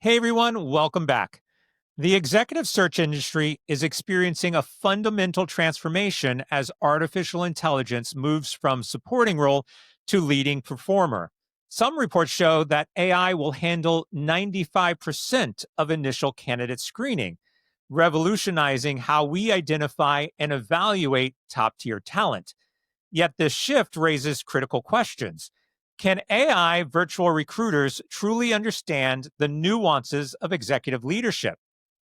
Hey everyone, welcome back. The executive search industry is experiencing a fundamental transformation as artificial intelligence moves from supporting role to leading performer. Some reports show that AI will handle 95% of initial candidate screening, revolutionizing how we identify and evaluate top tier talent. Yet this shift raises critical questions. Can AI virtual recruiters truly understand the nuances of executive leadership?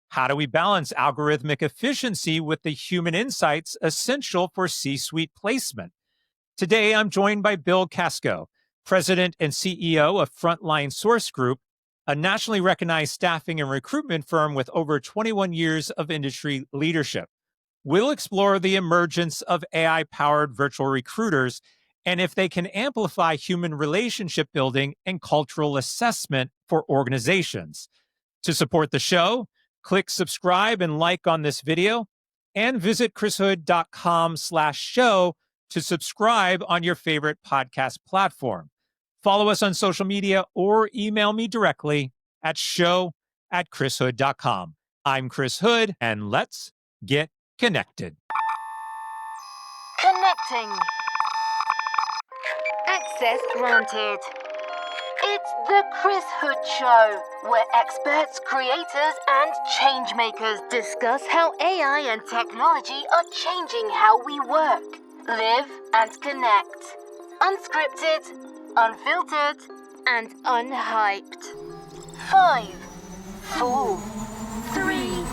How do we balance algorithmic efficiency with the human insights essential for C suite placement? Today, I'm joined by Bill Kasko, President and CEO of Frontline Source Group, a nationally recognized staffing and recruitment firm with over 21 years of industry leadership. We'll explore the emergence of AI powered virtual recruiters and if they can amplify human relationship building and cultural assessment for organizations. To support the show, click subscribe and like on this video and visit chrishood.com/show to subscribe on your favorite podcast platform. Follow us on social media or email me directly at show@chrishood.com. I'm Chris Hood, and let's get connected. Connecting. Access granted. It's the Chris Hood Show, where experts, creators, and change makers discuss how AI and technology are changing how we work, live, and connect. Unscripted, unfiltered, and unhyped. 5, 4, 3,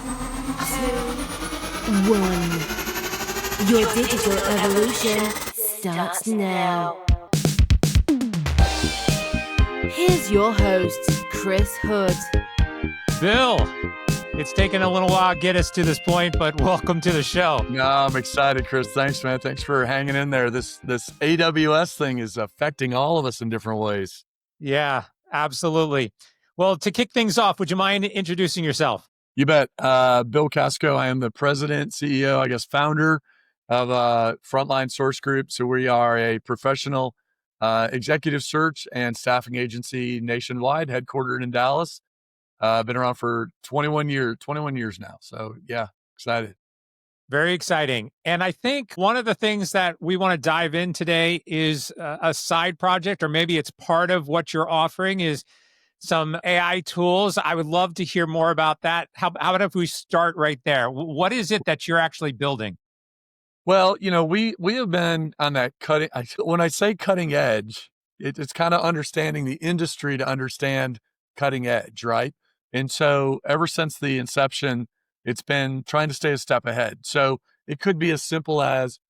2, 1. Your digital evolution starts now. Here's your host, Chris Hood. Bill, it's taken a little while to get us to this point, but welcome to the show. No, I'm excited, Chris. Thanks, man. Thanks for hanging in there. This AWS thing is affecting all of us in different ways. Yeah, absolutely. Well, to kick things off, would you mind introducing yourself? You bet. Bill Kasko. I am the president, CEO, founder of Frontline Source Group. So we are a professional executive search and staffing agency nationwide, headquartered in Dallas. Been around for 21 years now. So yeah, excited. Very exciting. And I think one of the things that we want to dive in today is a side project, or maybe it's part of what you're offering is some AI tools. I would love to hear more about that. How about if we start right there? What is it that you're actually building? Well, we have been on that when I say cutting edge, it's kind of understanding the industry to understand cutting edge, right? And so ever since the inception, it's been trying to stay a step ahead. So it could be as simple as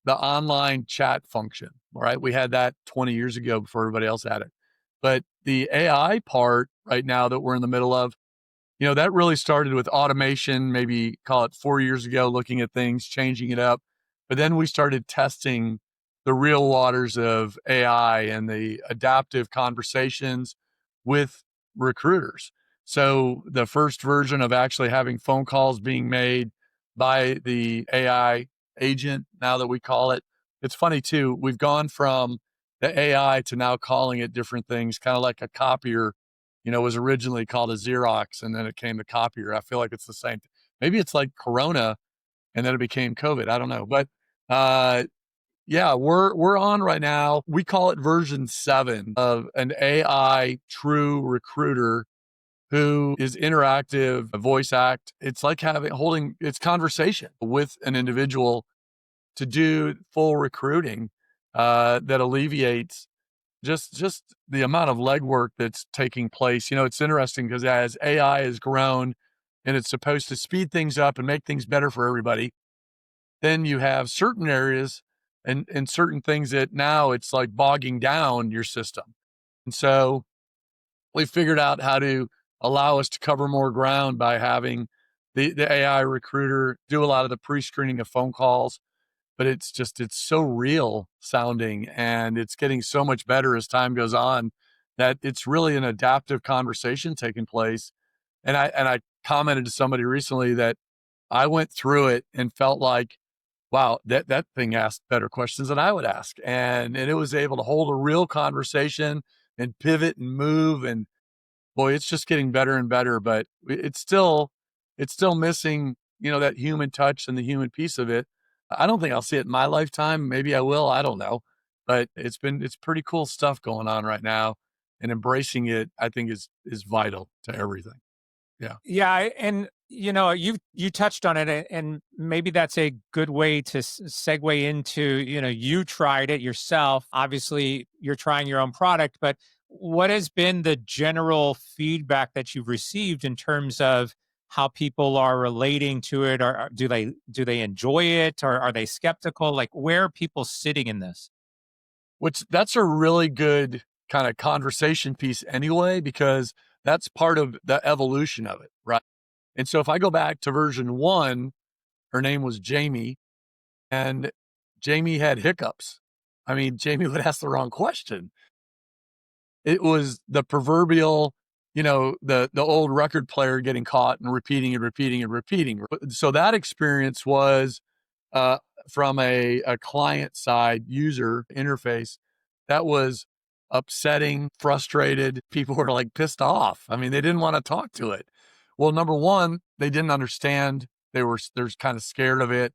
the online chat function, right? We had that 20 years ago before everybody else had it. But the AI part right now that we're in the middle of, that really started with automation, maybe call it 4 years ago, looking at things, changing it up. But then we started testing the real waters of AI and the adaptive conversations with recruiters. So the first version of actually having phone calls being made by the AI agent, now that we call it, it's funny too, we've gone from the AI to now calling it different things, kind of like a copier, was originally called a Xerox and then it came the copier. I feel like it's the same. Maybe it's like Corona and then it became COVID. I don't know. But yeah, we're on right now. We call it version 7 of an AI true recruiter who is interactive, a voice act. It's like holding its conversation with an individual to do full recruiting that alleviates just the amount of legwork that's taking place. It's interesting because as AI has grown and it's supposed to speed things up and make things better for everybody, then you have certain areas and certain things that now it's like bogging down your system. And so we figured out how to allow us to cover more ground by having the AI recruiter do a lot of the pre-screening of phone calls. But it's so real sounding and it's getting so much better as time goes on that it's really an adaptive conversation taking place. And I commented to somebody recently that I went through it and felt like, wow, that thing asked better questions than I would ask. And it was able to hold a real conversation and pivot and move. And boy, it's just getting better and better, but it's still missing, that human touch and the human piece of it. I don't think I'll see it in my lifetime. Maybe I will. I don't know. But it's pretty cool stuff going on right now. And embracing it, I think is vital to everything. Yeah. Yeah, and you touched on it, and maybe that's a good way to segue into, you tried it yourself. Obviously, you're trying your own product, but what has been the general feedback that you've received in terms of how people are relating to it? Or do they enjoy it, or are they skeptical? Like, where are people sitting in this? Which that's a really good kind of conversation piece anyway, because that's part of the evolution of it, right? And so if I go back to version 1, her name was Jamie, and Jamie had hiccups. I mean, Jamie would ask the wrong question. It was the proverbial, the old record player getting caught and repeating and repeating and repeating. So that experience was uh, from a client side user interface that was upsetting, frustrated. People were like pissed off. I mean, they didn't want to talk to it. Well, number one, they didn't understand. They're kind of scared of it.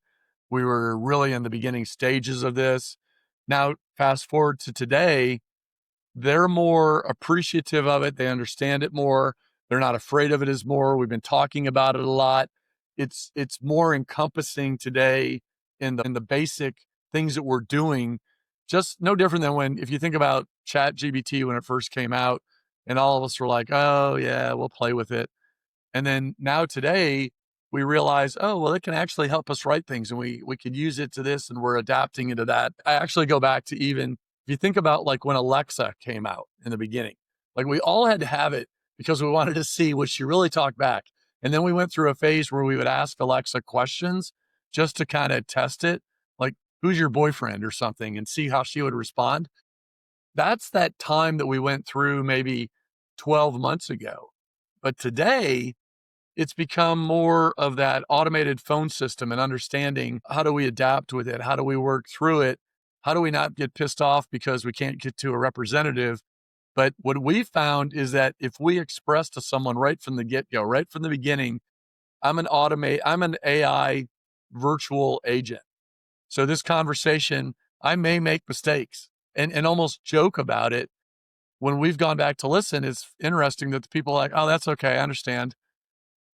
We were really in the beginning stages of this. Now, fast forward to today, they're more appreciative of it. They understand it more. They're not afraid of it as more. We've been talking about it a lot. It's more encompassing today in the basic things that we're doing. Just no different than if you think about Chat GBT when it first came out, and all of us were like, "Oh yeah, we'll play with it." And then now today, we realize, oh, well, it can actually help us write things, and we can use it to this, and we're adapting into that. I actually go back to even if you think about like when Alexa came out in the beginning, like we all had to have it because we wanted to see would she really talk back. And then we went through a phase where we would ask Alexa questions just to kind of test it, like who's your boyfriend or something, and see how she would respond. That's that time that we went through maybe 12 months ago. But today, it's become more of that automated phone system and understanding how do we adapt with it? How do we work through it? How do we not get pissed off because we can't get to a representative? But what we found is that if we express to someone right from the get-go, right from the beginning, I'm an AI virtual agent. So this conversation, I may make mistakes and almost joke about it. When we've gone back to listen, it's interesting that the people are like, oh, that's okay, I understand.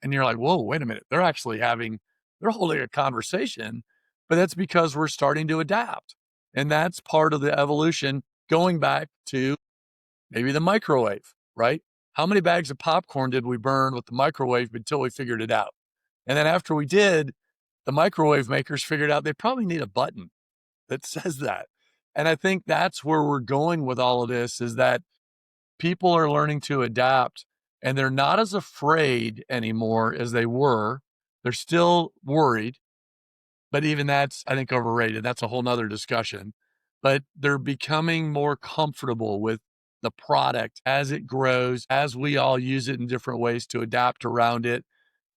And you're like, whoa, wait a minute. They're holding a conversation, but that's because we're starting to adapt. And that's part of the evolution going back to maybe the microwave, right? How many bags of popcorn did we burn with the microwave until we figured it out? And then after we did, the microwave makers figured out they probably need a button that says that. And I think that's where we're going with all of this is that people are learning to adapt and they're not as afraid anymore as they were. They're still worried, but even that's, I think, overrated. That's a whole nother discussion. But they're becoming more comfortable with the product as it grows, as we all use it in different ways to adapt around it.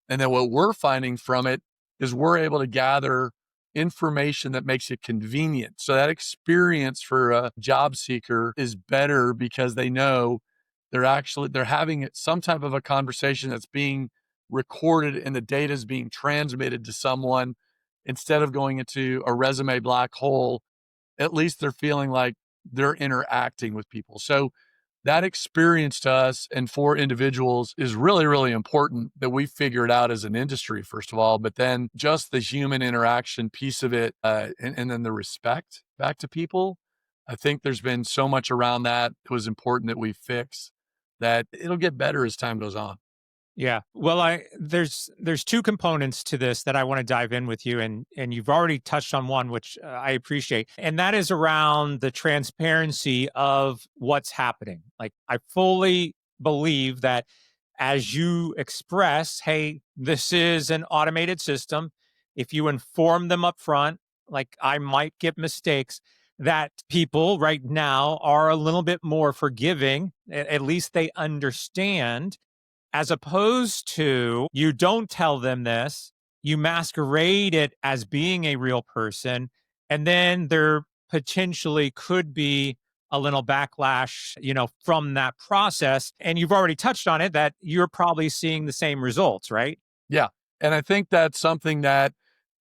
And then what we're finding from it is we're able to gather information that makes it convenient. So that experience for a job seeker is better because they know they're having some type of a conversation that's being recorded and the data is being transmitted to someone instead of going into a resume black hole. At least they're feeling like they're interacting with people. So that experience to us and for individuals is really, really important that we figure it out as an industry, first of all, but then just the human interaction piece of it, and then the respect back to people. I think there's been so much around that. It was important that we fix that. It'll get better as time goes on. Yeah. Well, there's two components to this that I want to dive in with you, and you've already touched on one, which I appreciate, and that is around the transparency of what's happening. Like, I fully believe that as you express, hey, this is an automated system. If you inform them up front, like I might get mistakes, that people right now are a little bit more forgiving. At least they understand, as opposed to you don't tell them this, you masquerade it as being a real person, and then there potentially could be a little backlash, from that process. And you've already touched on it that you're probably seeing the same results, right? Yeah. And I think that's something that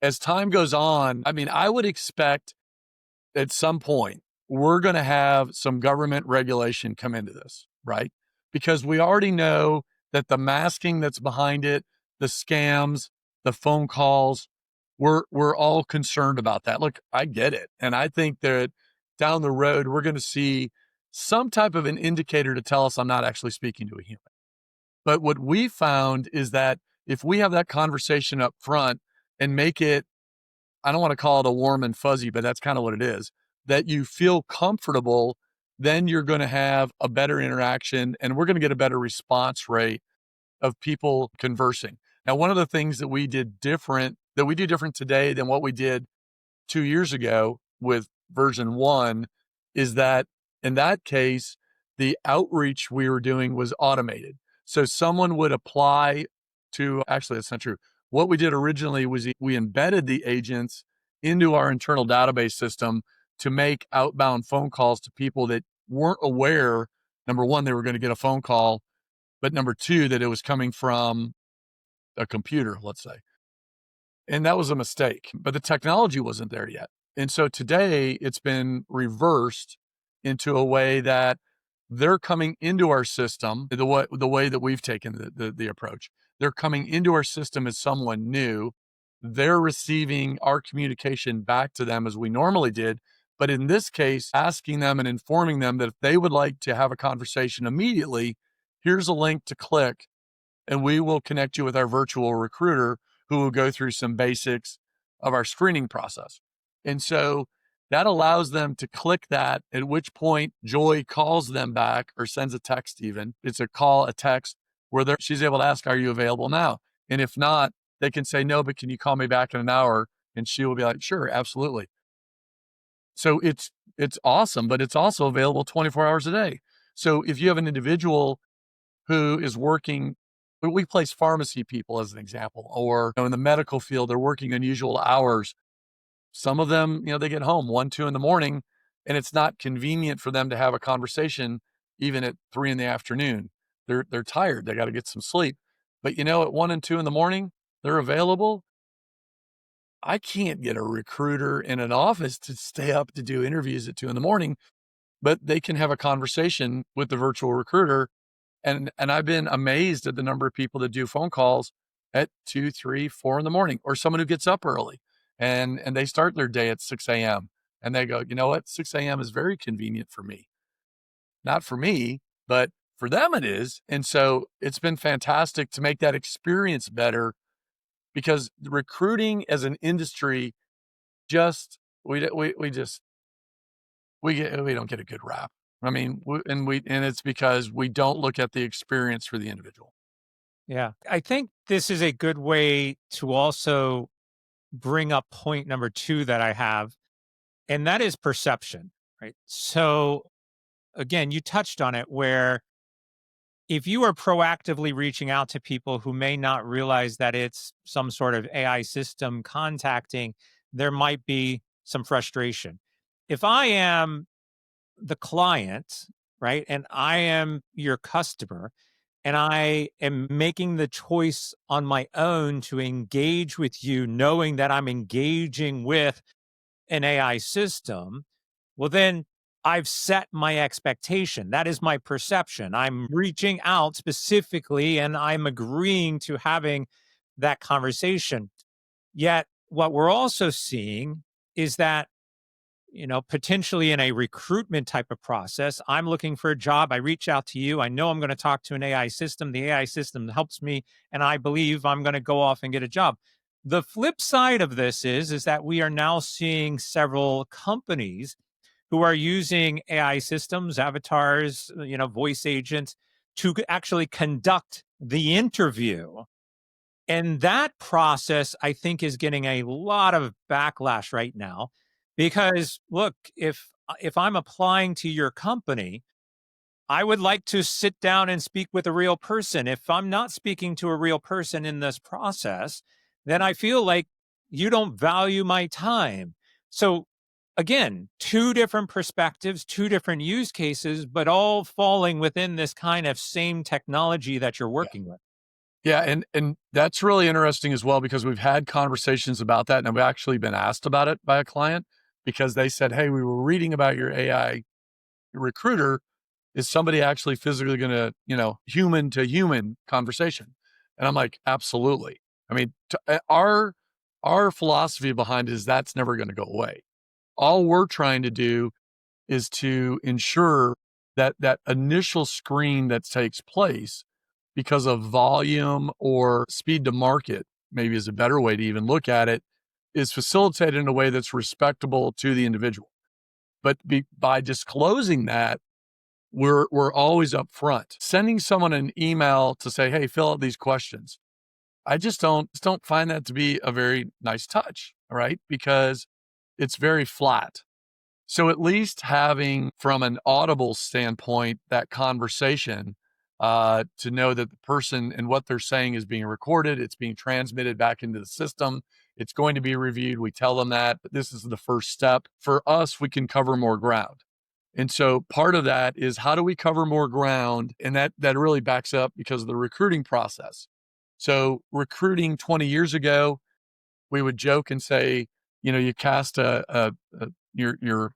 as time goes on, I mean, I would expect at some point we're going to have some government regulation come into this, right? Because we already know that the masking that's behind it, the scams, the phone calls, we're all concerned about that. Look, I get it. And I think that down the road, we're going to see some type of an indicator to tell us I'm not actually speaking to a human. But what we found is that if we have that conversation up front and make it, I don't want to call it a warm and fuzzy, but that's kind of what it is, that you feel comfortable, then you're going to have a better interaction and we're going to get a better response rate of people conversing. Now, one of the things that we do different today than what we did 2 years ago with version 1 is that in that case, the outreach we were doing was automated. So someone would apply to, actually, that's not true. What we did originally was we embedded the agents into our internal database system to make outbound phone calls to people that weren't aware, number one, they were going to get a phone call, but number two, that it was coming from a computer, let's say. And that was a mistake, but the technology wasn't there yet. And so today it's been reversed into a way that they're coming into our system, the way that we've taken the approach. They're coming into our system as someone new. They're receiving our communication back to them as we normally did. But in this case, asking them and informing them that if they would like to have a conversation immediately, here's a link to click and we will connect you with our virtual recruiter who will go through some basics of our screening process. And so that allows them to click that, at which point Joy calls them back or sends a text even. It's a call, a text, where she's able to ask, are you available now? And if not, they can say, no, but can you call me back in an hour? And she will be like, sure, absolutely. So it's awesome, but it's also available 24 hours a day. So if you have an individual who is working, we place pharmacy people as an example, or in the medical field, they're working unusual hours. Some of them, they get home 1, 2 in the morning, and it's not convenient for them to have a conversation even at 3 in the afternoon. They're tired. They got to get some sleep. But at 1 and 2 in the morning, they're available. I can't get a recruiter in an office to stay up to do interviews at 2 in the morning, but they can have a conversation with the virtual recruiter. And I've been amazed at the number of people that do phone calls at 2, 3, 4 in the morning, or someone who gets up early and they start their day at 6 a.m. and they go, you know what? 6 a.m. is very convenient for me. Not for me, but for them it is. And so it's been fantastic to make that experience better, because recruiting as an industry, we don't get a good rap. I mean, and it's because we don't look at the experience for the individual. Yeah. I think this is a good way to also bring up point number 2 that I have, and that is perception, right? So again, you touched on it, where if you are proactively reaching out to people who may not realize that it's some sort of AI system contacting, there might be some frustration. If I am the client, right, and I am your customer, and I am making the choice on my own to engage with you, knowing that I'm engaging with an AI system, well, then I've set my expectation. That is my perception. I'm reaching out specifically and I'm agreeing to having that conversation. Yet, what we're also seeing is that, potentially in a recruitment type of process, I'm looking for a job. I reach out to you. I know I'm going to talk to an AI system. The AI system helps me, and I believe I'm going to go off and get a job. The flip side of this is that we are now seeing several companies who are using AI systems, avatars, voice agents to actually conduct the interview. And that process, I think, is getting a lot of backlash right now, because look, if I'm applying to your company, I would like to sit down and speak with a real person. If I'm not speaking to a real person in this process, then I feel like you don't value my time. So again, two different perspectives, two different use cases, but all falling within this kind of same technology that you're Yeah. working with. Yeah, and that's really interesting as well because we've had conversations about that, and I've actually been asked about it by a client because they said, "Hey, we were reading about your AI recruiter. Is somebody actually physically going to, human to human conversation?" And I'm like, "Absolutely." I mean, our philosophy behind it is that's never going to go away. All we're trying to do is to ensure that that initial screen that takes place because of volume or speed to market, maybe is a better way to even look at it, is facilitated in a way that's respectable to the individual. But by disclosing that, we're always upfront. Sending someone an email to say, "Hey, fill out these questions." I just don't find that to be a very nice touch, right? Because it's very flat. So at least having from an audible standpoint, that conversation, to know that the person and what they're saying is being recorded, it's being transmitted back into the system. It's going to be reviewed. We tell them that, but this is the first step. For us, we can cover more ground. And so part of that is how do we cover more ground? And that really backs up because of the recruiting process. So recruiting 20 years ago, we would joke and say, you cast your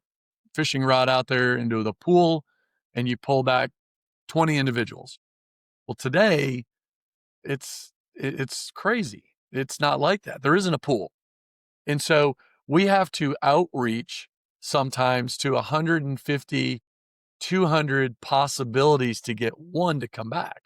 fishing rod out there into the pool and you pull back 20 individuals. Well, today it's crazy. It's not like that. There isn't a pool. And so we have to outreach sometimes to 150, 200 possibilities to get one to come back.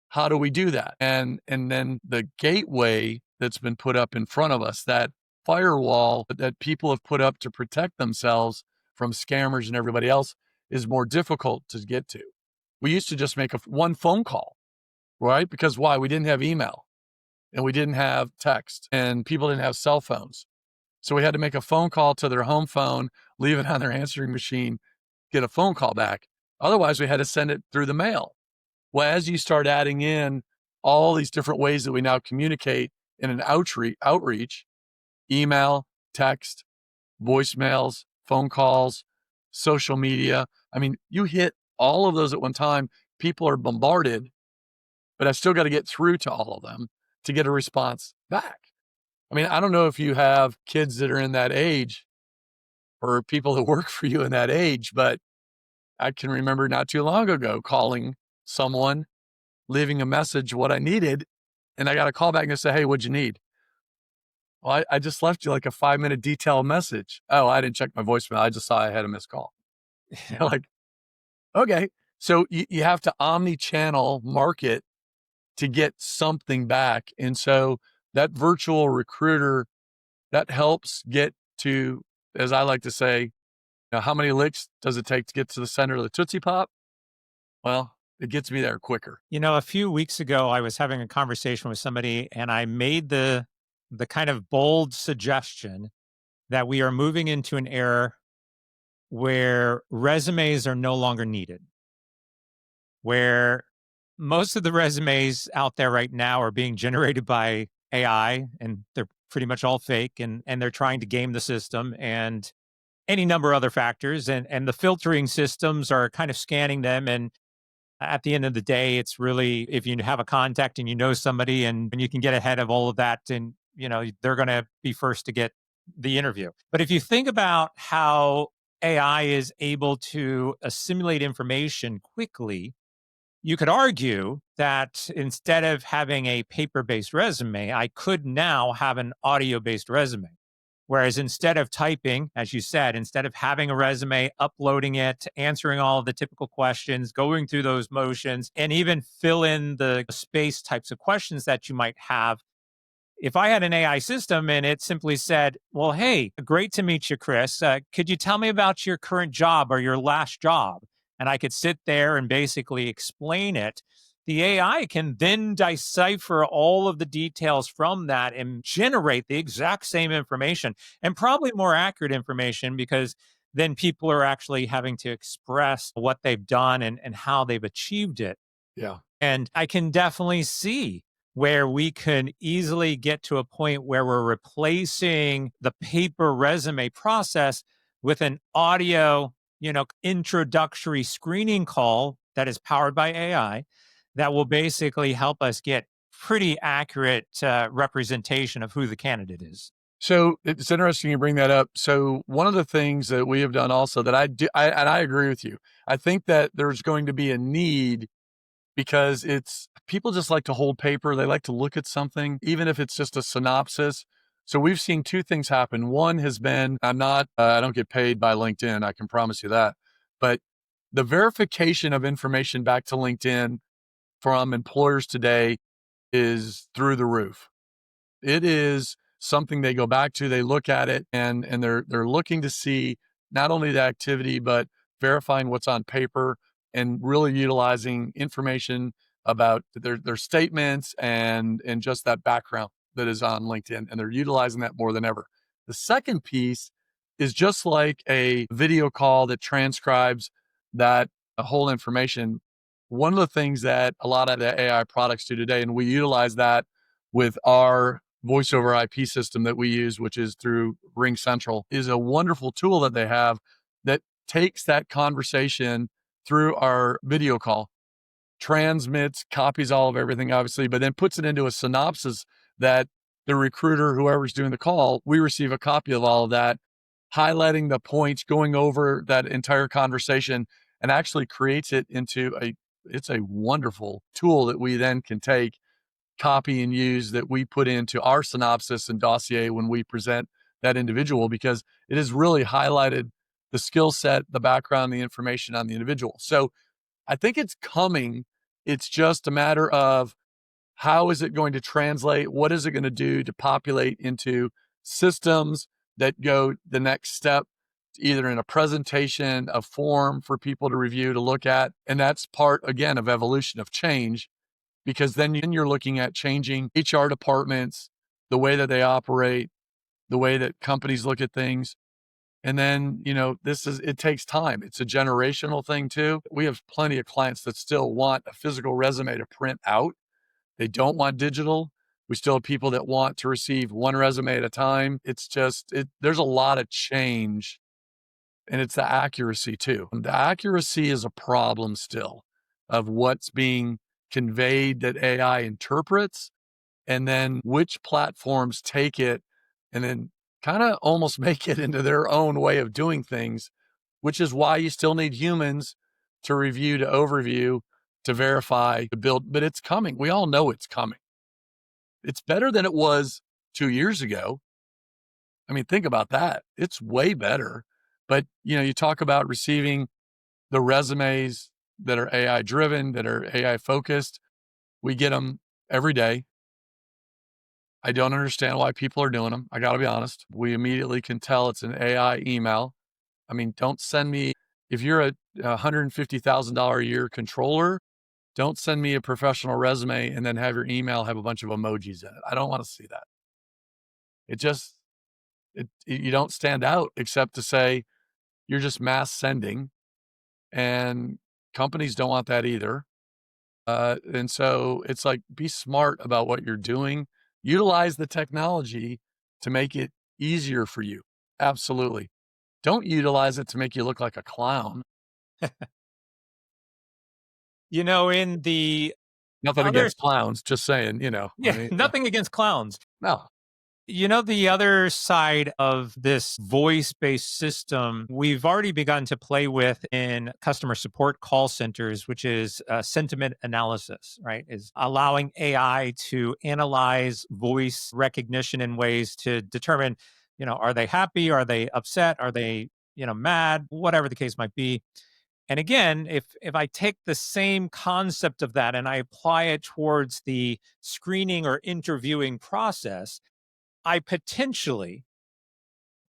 How do we do that? And then the gateway that's been put up in front of us, that firewall that people have put up to protect themselves from scammers and everybody else, is more difficult to get to. We used to just make one phone call, right? Because why? We didn't have email and we didn't have text and people didn't have cell phones. So we had to make a phone call to their home phone, leave it on their answering machine, get a phone call back. Otherwise, we had to send it through the mail. Well, as you start adding in all these different ways that we now communicate in an outreach, email, text, voicemails, phone calls, social media. I mean, you hit all of those at one time. People are bombarded, but I've still got to get through to all of them to get a response back. I mean, I don't know if you have kids that are in that age or people that work for you in that age, but I can remember not too long ago calling someone, leaving a message what I needed, and I got a call back and say, "Hey, what'd you need?" "Well, I just left you like a 5-minute detailed message." "Oh, I didn't check my voicemail. I just saw I had a missed call." You're like, okay. So you have to omni-channel market to get something back. And so that virtual recruiter, that helps get to, as I like to say, how many licks does it take to get to the center of the Tootsie Pop? Well, it gets me there quicker. A few weeks ago, I was having a conversation with somebody and I made the kind of bold suggestion that we are moving into an era where resumes are no longer needed, where most of the resumes out there right now are being generated by AI and they're pretty much all fake and they're trying to game the system and any number of other factors and the filtering systems are kind of scanning them and at the end of the day it's really if you have a contact and you know somebody and you can get ahead of all of that and they're going to be first to get the interview. But if you think about how AI is able to assimilate information quickly, you could argue that instead of having a paper-based resume, I could now have an audio-based resume. Whereas instead of typing, as you said, instead of having a resume, uploading it, answering all of the typical questions, going through those motions, and even fill in the space types of questions that you might have, if I had an AI system and it simply said, "Well, hey, great to meet you, Chris. Could you tell me about your current job or your last job?" And I could sit there and basically explain it. The AI can then decipher all of the details from that and generate the exact same information and probably more accurate information because then people are actually having to express what they've done and how they've achieved it. Yeah. And I can definitely see where we can easily get to a point where we're replacing the paper resume process with an audio, introductory screening call that is powered by AI that will basically help us get pretty accurate representation of who the candidate is. So it's interesting you bring that up. So one of the things that we have done also that and I agree with you. I think that there's going to be a need because it's people just like to hold paper. They like to look at something, even if it's just a synopsis. So we've seen two things happen. One has been, I don't get paid by LinkedIn. I can promise you that. But the verification of information back to LinkedIn from employers today is through the roof. It is something they go back to, they look at it and they're looking to see not only the activity, but verifying what's on paper and really utilizing information about their statements and just that background that is on LinkedIn. And they're utilizing that more than ever. The second piece is just like a video call that transcribes that whole information. One of the things that a lot of the AI products do today, and we utilize that with our voice over IP system that we use, which is through Ring Central, is a wonderful tool that they have that takes that conversation through our video call, transmits, copies all of everything, obviously, but then puts it into a synopsis that the recruiter, whoever's doing the call, we receive a copy of all of that, highlighting the points, going over that entire conversation, and actually creates it into it's a wonderful tool that we then can take, copy and use, that we put into our synopsis and dossier when we present that individual, because it has really highlighted the skill set, the background, the information on the individual. So I think it's coming. It's just a matter of how is it going to translate? What is it going to do to populate into systems that go the next step, either in a presentation, a form for people to review, to look at. And that's part, again, of evolution, of change, because then you're looking at changing HR departments, the way that they operate, the way that companies look at things. And then, it takes time. It's a generational thing too. We have plenty of clients that still want a physical resume to print out. They don't want digital. We still have people that want to receive one resume at a time. It's just, there's a lot of change, and it's the accuracy too. And the accuracy is a problem still of what's being conveyed that AI interprets, and then which platforms take it and then kind of almost make it into their own way of doing things, which is why you still need humans to review, to overview, to verify, to build. But it's coming. We all know it's coming. It's better than it was 2 years ago. I mean, think about that. It's way better. But, you talk about receiving the resumes that are AI driven, that are AI focused. We get them every day. I don't understand why people are doing them. I got to be honest. We immediately can tell it's an AI email. I mean, don't send me, if you're a $150,000 a year controller, don't send me a professional resume and then have your email have a bunch of emojis in it. I don't want to see that. You don't stand out except to say you're just mass sending, and companies don't want that either. And so it's like, be smart about what you're doing. Utilize the technology to make it easier for you. Absolutely. Don't utilize it to make you look like a clown. In the Nothing other, against clowns, just saying, yeah, nothing against clowns. No. The other side of this voice-based system, we've already begun to play with in customer support call centers, which is sentiment analysis, right? Is allowing AI to analyze voice recognition in ways to determine, are they happy? Are they upset? Are they, mad? Whatever the case might be. And again, if I take the same concept of that and I apply it towards the screening or interviewing process, I potentially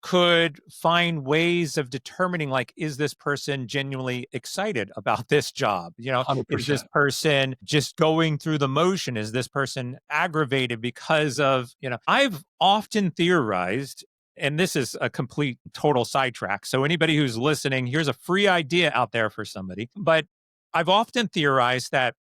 could find ways of determining, like, is this person genuinely excited about this job? Is 100%. this person just going through the motion? Is this person aggravated because of, I've often theorized, and this is a complete total sidetrack. So anybody who's listening, here's a free idea out there for somebody. But I've often theorized that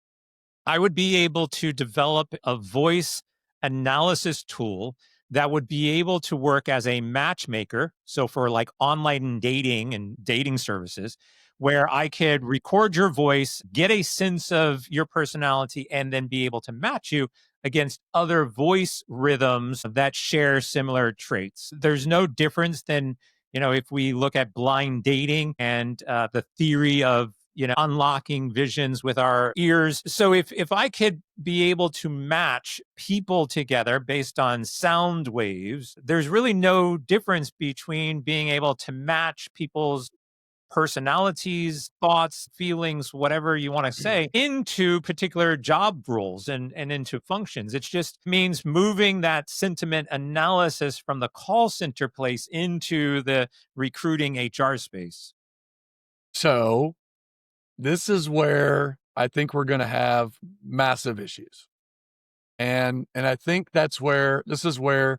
I would be able to develop a voice analysis tool that would be able to work as a matchmaker. So, for like online dating and dating services, where I could record your voice, get a sense of your personality, and then be able to match you against other voice rhythms that share similar traits. There's no difference than, if we look at blind dating and the theory of unlocking visions with our ears. So if I could be able to match people together based on sound waves, there's really no difference between being able to match people's personalities, thoughts, feelings, whatever you want to say, into particular job roles and into functions. It just means moving that sentiment analysis from the call center place into the recruiting HR space. So this is where I think we're going to have massive issues. And I think this is where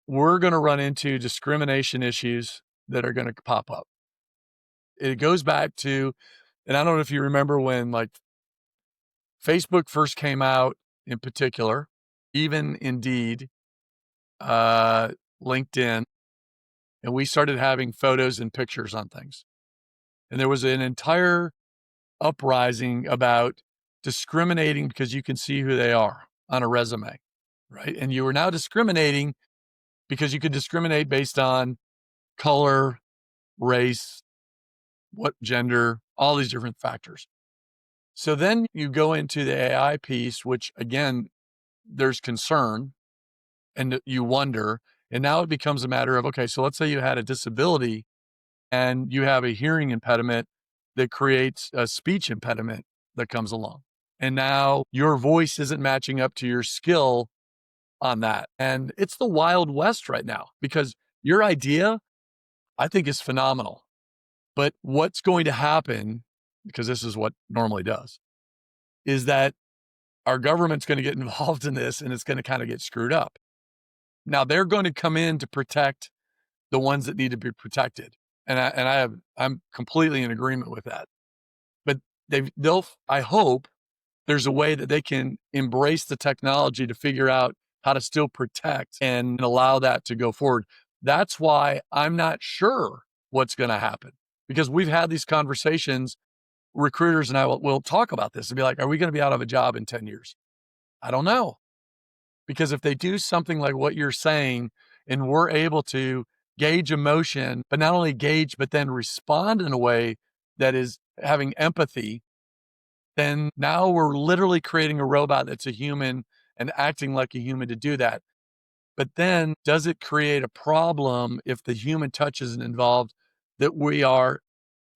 we're going to run into discrimination issues that are going to pop up. It goes back to, and I don't know if you remember when like Facebook first came out in particular, even Indeed, LinkedIn, and we started having photos and pictures on things. And there was an entire uprising about discriminating because you can see who they are on a resume, right? And you are now discriminating because you could discriminate based on color, race, what gender, all these different factors. So then you go into the AI piece, which again, there's concern and you wonder, and now it becomes a matter of, okay, so let's say you had a disability and you have a hearing impediment that creates a speech impediment that comes along. And now your voice isn't matching up to your skill on that. And it's the Wild West right now because your idea, I think, is phenomenal. But what's going to happen, because this is what normally does, is that our government's going to get involved in this and it's going to kind of get screwed up. Now they're going to come in to protect the ones that need to be protected. And I'm completely in agreement with that. But I hope there's a way that they can embrace the technology to figure out how to still protect and allow that to go forward. That's why I'm not sure what's going to happen, because we've had these conversations. Recruiters and I will talk about this and be like, are we going to be out of a job in 10 years? I don't know. Because if they do something like what you're saying and we're able to gauge emotion, but not only gauge, but then respond in a way that is having empathy, then now we're literally creating a robot that's a human and acting like a human to do that. But then does it create a problem if the human touch isn't involved, that we are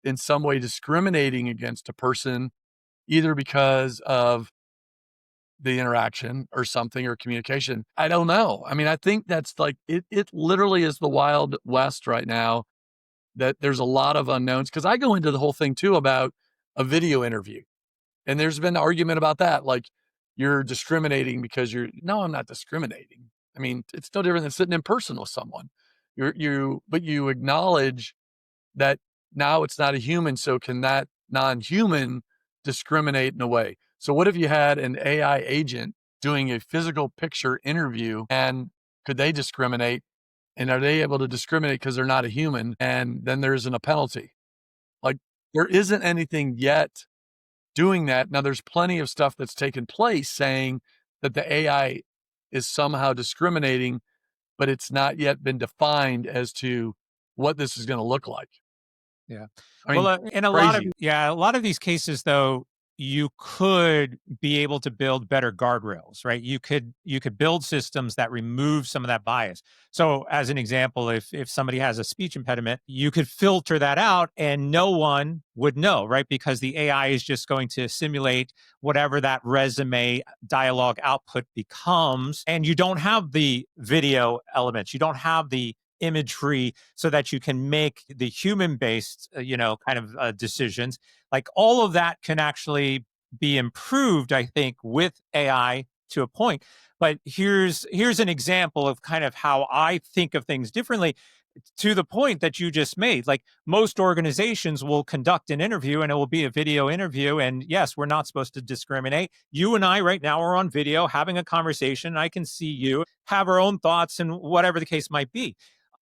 in some way discriminating against a person, either because of the interaction or something or communication? I don't know. I mean, I think that's like, it literally is the Wild West right now, that there's a lot of unknowns. Cause I go into the whole thing too about a video interview. And there's been an argument about that. Like, you're discriminating because no, I'm not discriminating. I mean, it's no different than sitting in person with someone. But you acknowledge that now it's not a human. So can that non-human discriminate in a way? So what if you had an AI agent doing a physical picture interview, and could they discriminate? And are they able to discriminate because they're not a human? And then there isn't a penalty. Like, there isn't anything yet doing that. Now there's plenty of stuff that's taken place saying that the AI is somehow discriminating, but it's not yet been defined as to what this is going to look like. Yeah. I mean, Well, in a lot of these cases, though, you could be able to build better guardrails, right? You could build systems that remove some of that bias. So, as an example, if somebody has a speech impediment, you could filter that out, and no one would know, right? Because the AI is just going to simulate whatever that resume dialogue output becomes, and you don't have the video elements, you don't have the imagery so that you can make the human based kind of decisions. Like, all of that can actually be improved, I think, with AI to a point. But here's an example of kind of how I think of things differently. to the point that you just made, like most organizations will conduct an interview and it will be a video interview. And yes, we're not supposed to discriminate. You and I right now are on video having a conversation. I can see you, have our own thoughts, and whatever the case might be.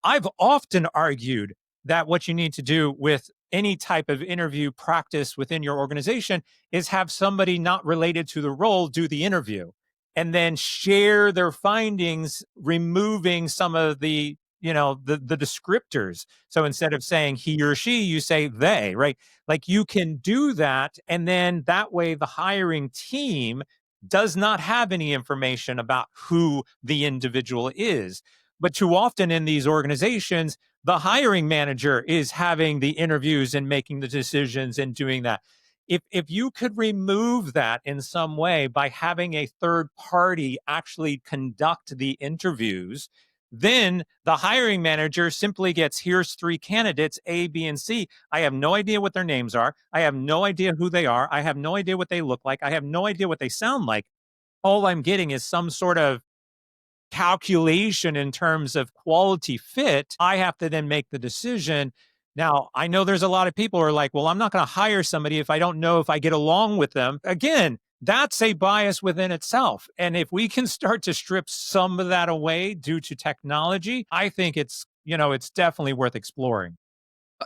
I've often argued that what you need to do with any type of interview practice within your organization is have somebody not related to the role do the interview and then share their findings, removing some of the the descriptors. So instead of saying he or she, you say they, right? Like you can do that. And then that way the hiring team does not have any information about who the individual is. But too often in these organizations, the hiring manager is having the interviews and making the decisions and doing that. If you could remove that in some way by having a third party actually conduct the interviews, then the hiring manager simply gets, here's three candidates, A, B, and C. I have no idea what their names are. I have no idea who they are. I have no idea what they look like. I have no idea what they sound like. All I'm getting is some sort of calculation in terms of quality fit. I have to then make the decision. Now, I know there's a lot of people who are like, well, I'm not going to hire somebody if I don't know if I get along with them. Again, that's a bias within itself. And if we can start to strip some of that away due to technology, I think it's definitely worth exploring.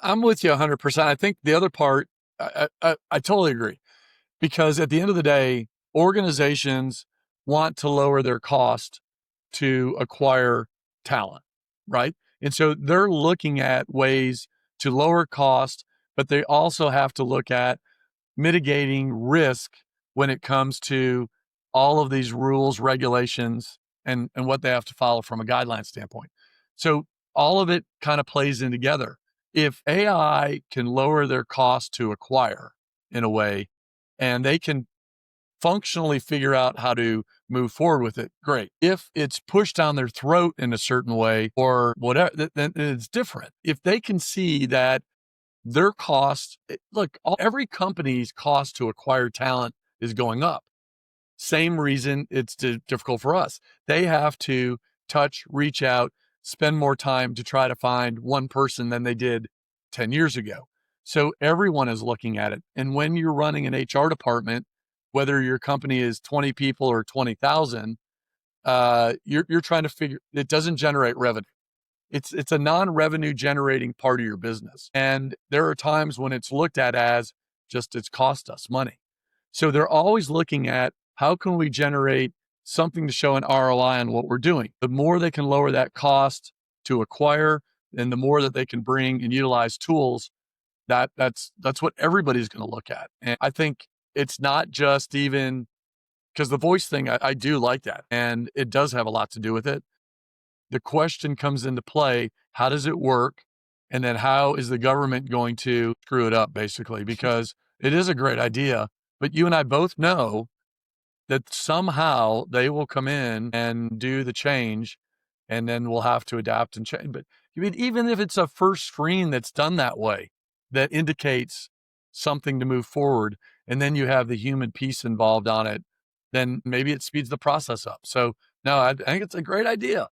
I'm with you 100%. I think the other part, I totally agree, because at the end of the day, organizations want to lower their cost to acquire talent, right? And so they're looking at ways to lower cost, but they also have to look at mitigating risk when it comes to all of these rules, regulations, and what they have to follow from a guideline standpoint. So all of it kind of plays in together. If AI can lower their cost to acquire in a way, and they can functionally figure out how to move forward with it, great. If it's pushed down their throat in a certain way or whatever, then it's different. If they can see that their cost, look, every company's cost to acquire talent is going up. Same reason it's difficult for us. They have to touch, reach out, spend more time to try to find one person than they did 10 years ago. So everyone is looking at it. And when you're running an HR department, whether your company is 20 people or 20,000, you're trying to figure, it doesn't generate revenue. It's a non-revenue generating part of your business. And there are times when it's looked at as just it's cost us money. So they're always looking at how can we generate something to show an ROI on what we're doing. The more they can lower that cost to acquire, and the more that they can bring and utilize tools, that's what everybody's going to look at. And I think it's not just even because the voice thing, I do like that. And it does have a lot to do with it. The question comes into play, how does it work? And then how is the government going to screw it up, basically? Because it is a great idea, but you and I both know that somehow they will come in and do the change, and then we'll have to adapt and change. But I mean, even if it's a first screen that's done that way, that indicates something to move forward, and then you have the human piece involved on it, then maybe it speeds the process up. So no, I think it's a great idea.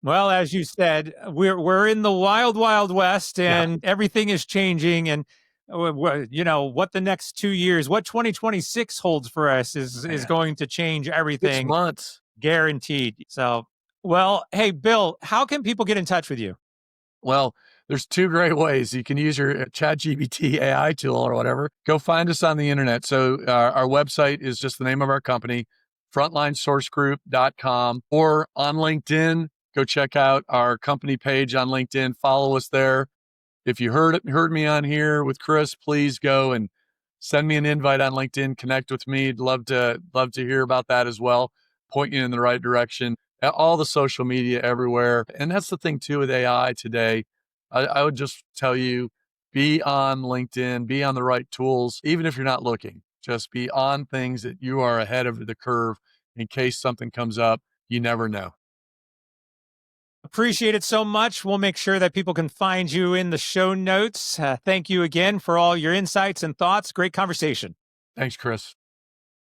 Well, as you said, we're in the wild, wild west, and everything is changing. And what the next 2 years, what 2026 holds for us is going to change everything. 6 months, guaranteed. So, well, hey, Bill, how can people get in touch with you? Well, there's 2 great ways. You can use your ChatGPT AI tool or whatever. Go find us on the internet. So our website is just the name of our company, frontlinesourcegroup.com, or on LinkedIn. Go check out our company page on LinkedIn. Follow us there. If you heard me on here with Chris, please go and send me an invite on LinkedIn. Connect with me. I'd love to hear about that as well. Point you in the right direction. All the social media everywhere. And that's the thing too with AI today. I would just tell you, be on LinkedIn, be on the right tools, even if you're not looking. Just be on things that you are ahead of the curve in case something comes up. You never know. Appreciate it so much. We'll make sure that people can find you in the show notes. Thank you again for all your insights and thoughts. Great conversation. Thanks, Chris.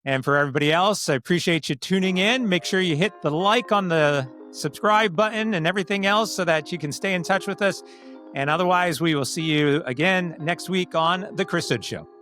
And for everybody else, I appreciate you tuning in. Make sure you hit the like on the subscribe button and everything else so that you can stay in touch with us. And otherwise, we will see you again next week on The Chris Hood Show.